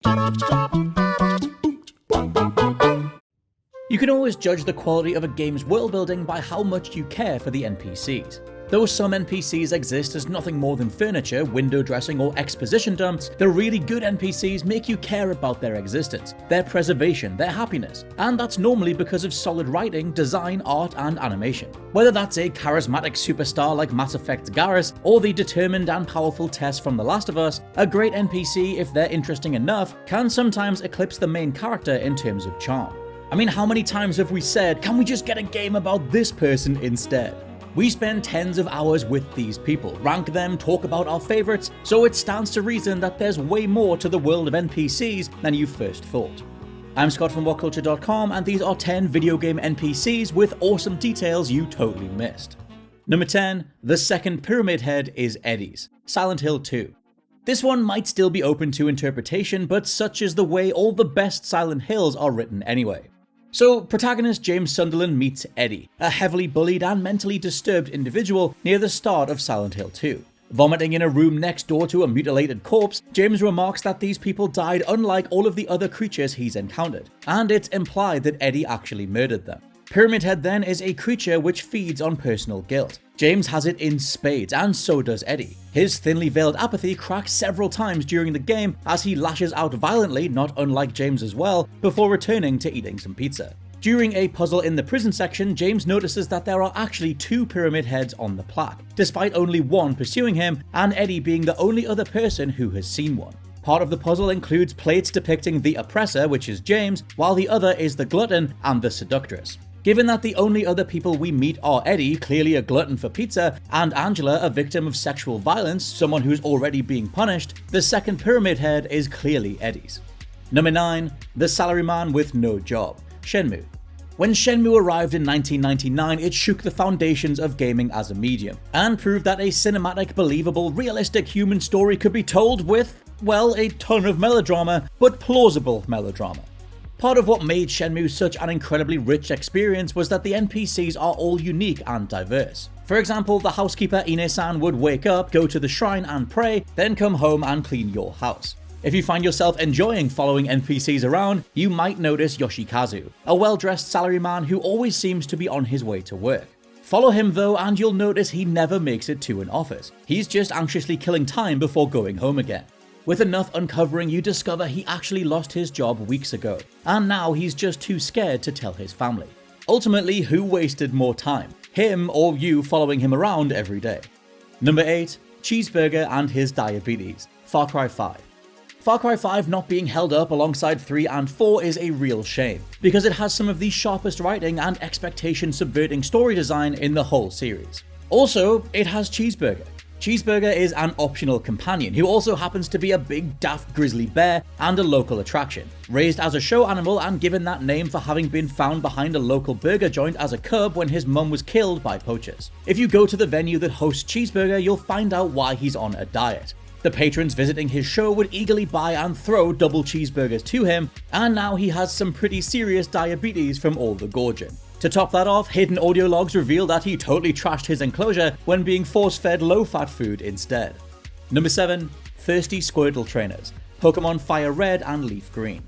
You can always judge the quality of a game's world building by how much you care for the NPCs. Though some NPCs exist as nothing more than furniture, window dressing, or exposition dumps, the really good NPCs make you care about their existence, their preservation, their happiness, and that's normally because of solid writing, design, art, and animation. Whether that's a charismatic superstar like Mass Effect's Garrus, or the determined and powerful Tess from The Last of Us, a great NPC, if they're interesting enough, can sometimes eclipse the main character in terms of charm. I mean, how many times have we said, can we just get a game about this person instead? We spend tens of hours with these people, rank them, talk about our favorites, so it stands to reason that there's way more to the world of NPCs than you first thought. I'm Scott from WhatCulture.com, and these are 10 video game NPCs with awesome details you totally missed. Number 10, the second Pyramid Head is Eddie's, Silent Hill 2. This one might still be open to interpretation, but such is the way all the best Silent Hills are written anyway. So, protagonist James Sunderland meets Eddie, a heavily bullied and mentally disturbed individual near the start of Silent Hill 2. Vomiting in a room next door to a mutilated corpse, James remarks that these people died unlike all of the other creatures he's encountered, and it's implied that Eddie actually murdered them. Pyramid Head then is a creature which feeds on personal guilt. James has it in spades, and so does Eddie. His thinly veiled apathy cracks several times during the game as he lashes out violently, not unlike James as well, before returning to eating some pizza. During a puzzle in the prison section, James notices that there are actually 2 Pyramid Heads on the plaque, despite only one pursuing him, and Eddie being the only other person who has seen one. Part of the puzzle includes plates depicting the oppressor, which is James, while the other is the glutton and the seductress. Given that the only other people we meet are Eddie, clearly a glutton for pizza, and Angela, a victim of sexual violence, someone who's already being punished, the second Pyramid Head is clearly Eddie's. Number 9, the salaryman with no job, Shenmue. When Shenmue arrived in 1999, it shook the foundations of gaming as a medium, and proved that a cinematic, believable, realistic human story could be told with, well, a ton of melodrama, but plausible melodrama. Part of what made Shenmue such an incredibly rich experience was that the NPCs are all unique and diverse. For example, the housekeeper Ine-san would wake up, go to the shrine and pray, then come home and clean your house. If you find yourself enjoying following NPCs around, you might notice Yoshikazu, a well-dressed salaryman who always seems to be on his way to work. Follow him though and you'll notice he never makes it to an office. He's just anxiously killing time before going home again. With enough uncovering, you discover he actually lost his job weeks ago, and now he's just too scared to tell his family. Ultimately, who wasted more time? Him or you following him around every day? Number 8, Cheeseburger and his diabetes, Far Cry 5. Far Cry 5 not being held up alongside 3 and 4 is a real shame, because it has some of the sharpest writing and expectation-subverting story design in the whole series. Also, it has Cheeseburger. Cheeseburger is an optional companion who also happens to be a big daft grizzly bear and a local attraction. Raised as a show animal and given that name for having been found behind a local burger joint as a cub when his mum was killed by poachers. If you go to the venue that hosts Cheeseburger, you'll find out why he's on a diet. The patrons visiting his show would eagerly buy and throw double cheeseburgers to him, and now he has some pretty serious diabetes from all the gorging. To top that off, hidden audio logs reveal that he totally trashed his enclosure when being force-fed low-fat food instead. Number 7, Thirsty Squirtle Trainers, Pokemon Fire Red and Leaf Green.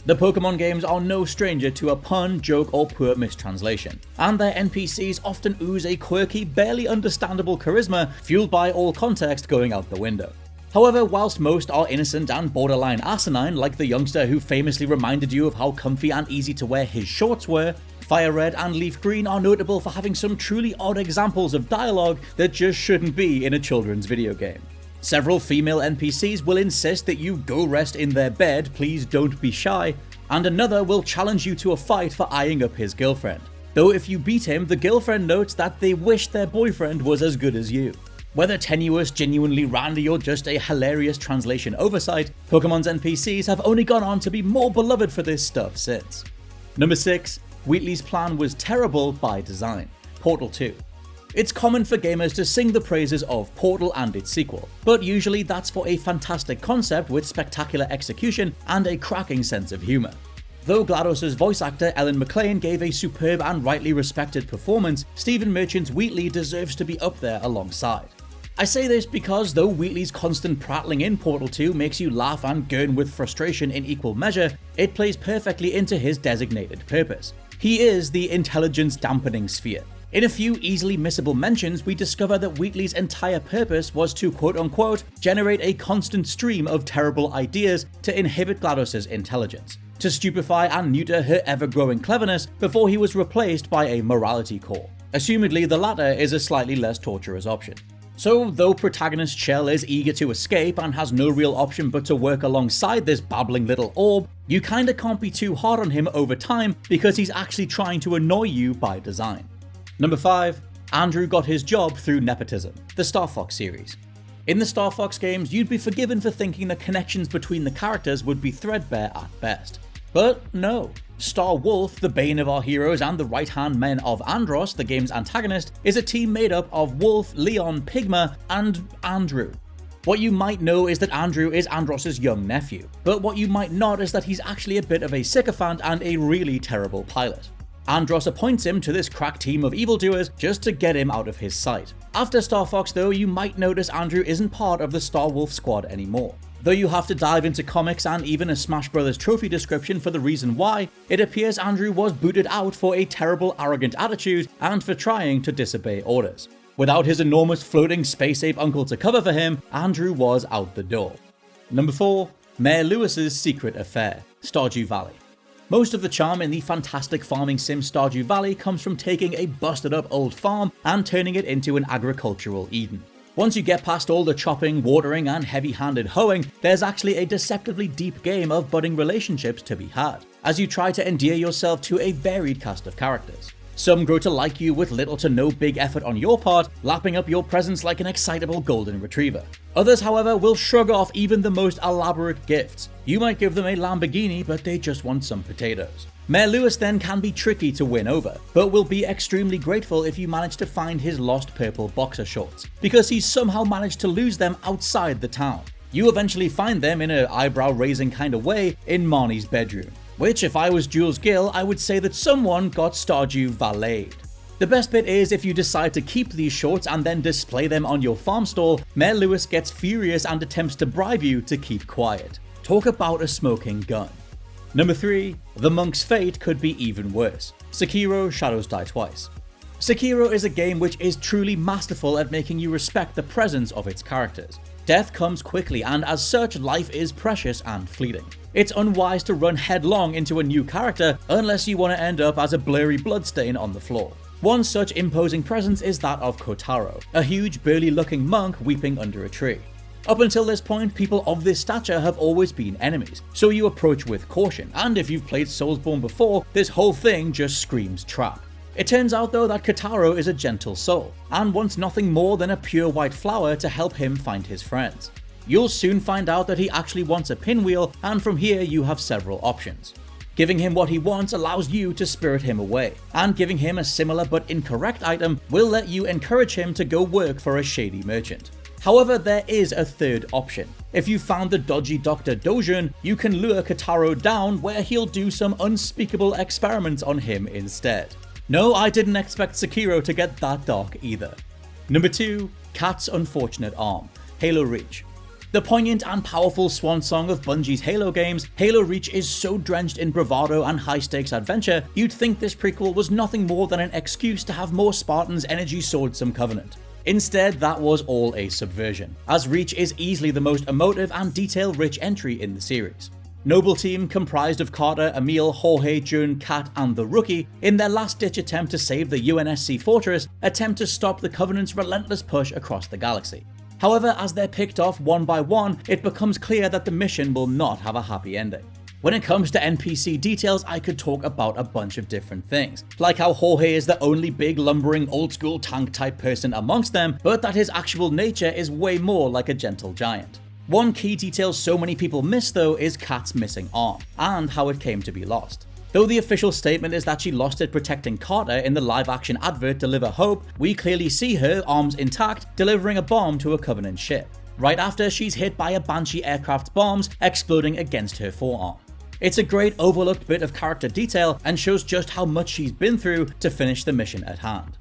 The Pokemon games are no stranger to a pun, joke, or poor mistranslation, and their NPCs often ooze a quirky, barely understandable charisma fueled by all context going out the window. However, whilst most are innocent and borderline asinine, like the youngster who famously reminded you of how comfy and easy to wear his shorts were, Fire Red and Leaf Green are notable for having some truly odd examples of dialogue that just shouldn't be in a children's video game. Several female NPCs will insist that you go rest in their bed, please don't be shy, and another will challenge you to a fight for eyeing up his girlfriend. Though if you beat him, the girlfriend notes that they wish their boyfriend was as good as you. Whether tenuous, genuinely randy, or just a hilarious translation oversight, Pokemon's NPCs have only gone on to be more beloved for this stuff since. Number 6, Wheatley's plan was terrible by design, Portal 2. It's common for gamers to sing the praises of Portal and its sequel, but usually that's for a fantastic concept with spectacular execution and a cracking sense of humour. Though GLaDOS' voice actor Ellen McLean gave a superb and rightly respected performance, Stephen Merchant's Wheatley deserves to be up there alongside. I say this because though Wheatley's constant prattling in Portal 2 makes you laugh and gurn with frustration in equal measure, it plays perfectly into his designated purpose. He is the intelligence dampening sphere. In a few easily missable mentions, we discover that Wheatley's entire purpose was to quote-unquote generate a constant stream of terrible ideas to inhibit GLaDOS's intelligence, to stupefy and neuter her ever-growing cleverness before he was replaced by a morality core. Assumedly, the latter is a slightly less torturous option. So, though protagonist Chell is eager to escape and has no real option but to work alongside this babbling little orb, you kinda can't be too hard on him over time because he's actually trying to annoy you by design. Number 5. Andrew got his job through nepotism, the Star Fox series. In the Star Fox games, you'd be forgiven for thinking the connections between the characters would be threadbare at best. But no. Star Wolf, the bane of our heroes and the right-hand men of Andros, the game's antagonist, is a team made up of Wolf, Leon, Pigma, and Andrew. What you might know is that Andrew is Andros' young nephew, but what you might not is that he's actually a bit of a sycophant and a really terrible pilot. Andros appoints him to this crack team of evildoers just to get him out of his sight. After Star Fox though, you might notice Andrew isn't part of the Star Wolf squad anymore. Though you have to dive into comics and even a Smash Bros. Trophy description for the reason why, it appears Andrew was booted out for a terrible arrogant attitude and for trying to disobey orders. Without his enormous floating space ape uncle to cover for him, Andrew was out the door. Number 4. Mayor Lewis's secret affair, Stardew Valley. Most of the charm in the fantastic farming sim Stardew Valley comes from taking a busted up old farm and turning it into an agricultural Eden. Once you get past all the chopping, watering, and heavy-handed hoeing, there's actually a deceptively deep game of budding relationships to be had, as you try to endear yourself to a varied cast of characters. Some grow to like you with little to no big effort on your part, lapping up your presence like an excitable golden retriever. Others, however, will shrug off even the most elaborate gifts. You might give them a Lamborghini, but they just want some potatoes. Mayor Lewis then can be tricky to win over, but will be extremely grateful if you manage to find his lost purple boxer shorts, because he's somehow managed to lose them outside the town. You eventually find them in an eyebrow-raising kind of way in Marnie's bedroom, which if I was Jules Gill, I would say that someone got Stardew valeted. The best bit is if you decide to keep these shorts and then display them on your farm stall, Mayor Lewis gets furious and attempts to bribe you to keep quiet. Talk about a smoking gun. Number 3. The monk's fate could be even worse. Sekiro: Shadows Die Twice. Sekiro is a game which is truly masterful at making you respect the presence of its characters. Death comes quickly, and as such, life is precious and fleeting. It's unwise to run headlong into a new character unless you want to end up as a blurry bloodstain on the floor. One such imposing presence is that of Kotaro, a huge burly-looking monk weeping under a tree. Up until this point, people of this stature have always been enemies, so you approach with caution, and if you've played Soulsborne before, this whole thing just screams trap. It turns out though that Kotaro is a gentle soul, and wants nothing more than a pure white flower to help him find his friends. You'll soon find out that he actually wants a pinwheel, and from here you have several options. Giving him what he wants allows you to spirit him away, and giving him a similar but incorrect item will let you encourage him to go work for a shady merchant. However, there is a third option. If you found the dodgy Dr. Dojun, you can lure Kotaro down where he'll do some unspeakable experiments on him instead. No, I didn't expect Sekiro to get that dark either. Number 2. Cat's Unfortunate Arm, Halo Reach. The poignant and powerful swan song of Bungie's Halo games, Halo Reach is so drenched in bravado and high-stakes adventure, you'd think this prequel was nothing more than an excuse to have more Spartans energy sword some Covenant. Instead, that was all a subversion, as Reach is easily the most emotive and detail-rich entry in the series. Noble team comprised of Carter, Emil, Jorge, Jun, Kat, and the Rookie, in their last-ditch attempt to save the UNSC fortress, attempt to stop the Covenant's relentless push across the galaxy. However, as they're picked off one by one, it becomes clear that the mission will not have a happy ending. When it comes to NPC details, I could talk about a bunch of different things, like how Jorge is the only big lumbering old-school tank-type person amongst them, but that his actual nature is way more like a gentle giant. One key detail so many people miss though is Kat's missing arm, and how it came to be lost. Though the official statement is that she lost it protecting Carter in the live-action advert Deliver Hope, we clearly see her, arms intact, delivering a bomb to a Covenant ship, right after she's hit by a Banshee aircraft's bombs exploding against her forearm. It's a great overlooked bit of character detail and shows just how much she's been through to finish the mission at hand.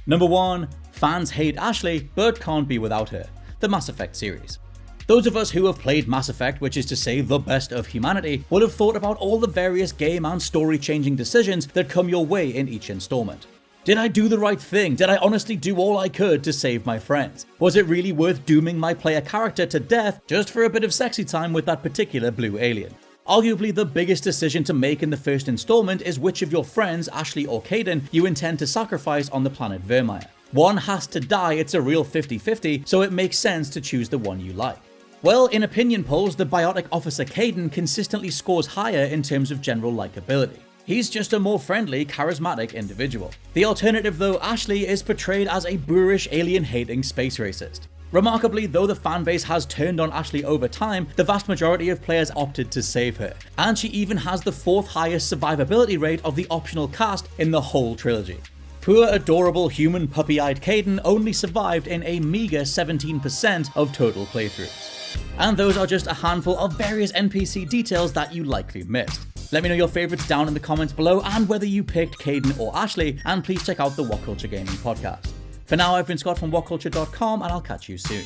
Number 1. Fans hate Ashley, but can't be without her. the Mass Effect series. Those of us who have played Mass Effect, which is to say the best of humanity, will have thought about all the various game and story-changing decisions that come your way in each installment. Did I do the right thing? Did I honestly do all I could to save my friends? Was it really worth dooming my player character to death just for a bit of sexy time with that particular blue alien? Arguably the biggest decision to make in the first installment is which of your friends, Ashley or Kaidan, you intend to sacrifice on the planet Virmire. One has to die, it's a real 50-50, so it makes sense to choose the one you like. Well, in opinion polls, the biotic officer Kaidan consistently scores higher in terms of general likability. He's just a more friendly, charismatic individual. The alternative though, Ashley, is portrayed as a boorish, alien-hating space racist. Remarkably, though the fanbase has turned on Ashley over time, the vast majority of players opted to save her, and she even has the 4th highest survivability rate of the optional cast in the whole trilogy. Poor, adorable, human puppy-eyed Kaidan only survived in a meager 17% of total playthroughs. And those are just a handful of various NPC details that you likely missed. Let me know your favourites down in the comments below and whether you picked Kaidan or Ashley, and please check out the WhatCulture Gaming Podcast. For now, I've been Scott from WhatCulture.com, and I'll catch you soon.